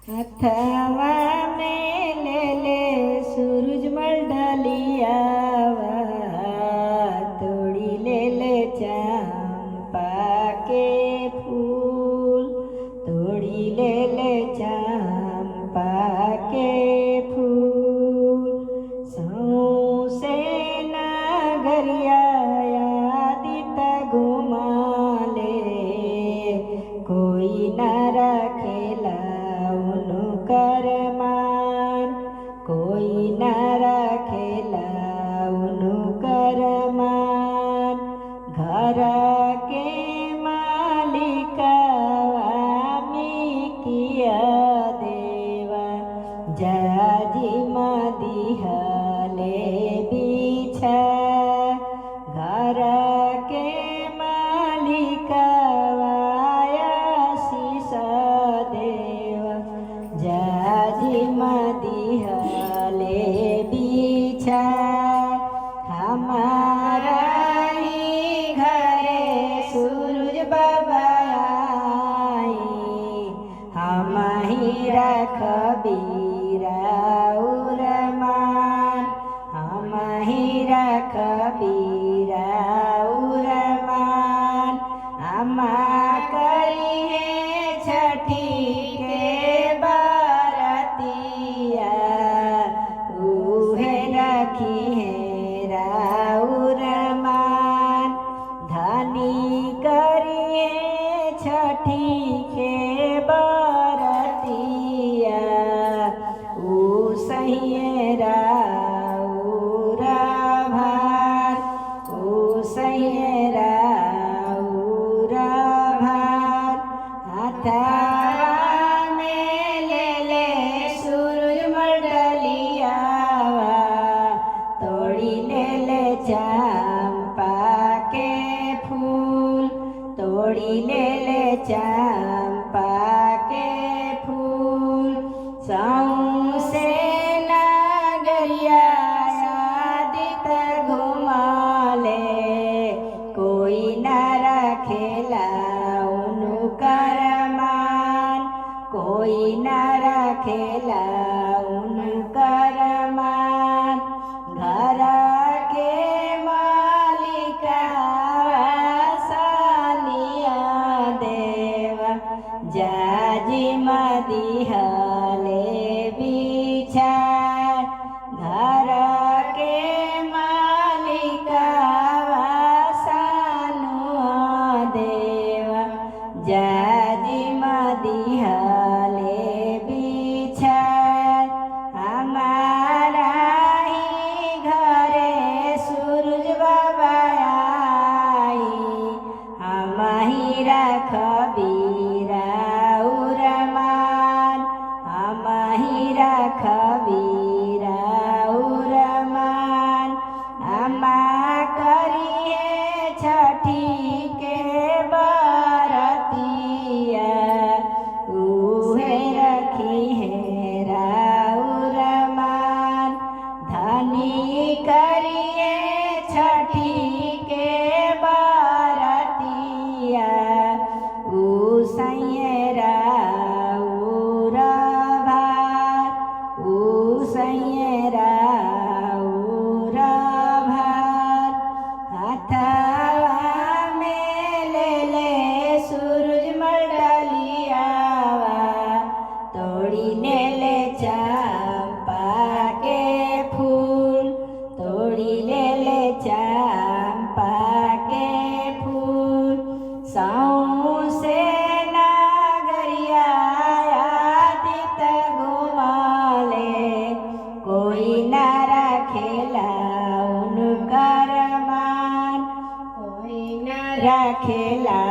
हथवा में ले ले सूरजमल डलियावा, तोड़ी ले ले चंपा के फूल, तोड़ी ले ले चंपा के फूल। सौंसे नगरिया आदित घुमा ले, कोई न रखेला उनकर मान, कोई न रखेला उनकर मान। घर के मालिकवा किया देवा, जाजी मदिहले बिछा। घर के मालिकवा आशीष देवा, जाजी मदिहले बिछा। हमारा ही घरे सूरज बाबा आई, हम ही रखबीरा उरमान, हम ही रखबीरा उरमान। अम्मा करी है छठी के बरतिया, उहे रखी है राउरमान। धनी करी है छठी के बरतिया, ऊ सही राउर भार, ऊ सही राउर भार। हथवा में ले ले सूरजमल डलियावा, तोड़ी ले ले चंपा के फूल, तोड़ी ले ले चंपा के फूल। सौंसे नगरिया आदित घुमा ले, कोई न रखेला उनकर मान, कोई न रखेला उनकर मान। घर के मालिका सालिया देवा, जाजी मदिहले बिछा। घर के मालिका सानुआ देवा, जाजी मदिहले बिछा। हमारा ही घरे सूरज बाबा आई, हम ही रखबीरा उरमान, हम ही रखबीरा उरमान। अम्मा करी है छठी के बरतिया, उहे रखी है राउरमान। धनी करी है छठी के बरतिया, ऊ सही राउर भार, ऊ सही राउर भार। हथवा में ले ले सूरजमल डलियावा, तोड़ी ले ले चंपा के फूल, तोड़ी ले ले चंपा के फूल। सौंसे नगरिया आदित घुमा ले, कोई न रखेला उनकर मान, कोई न रखेला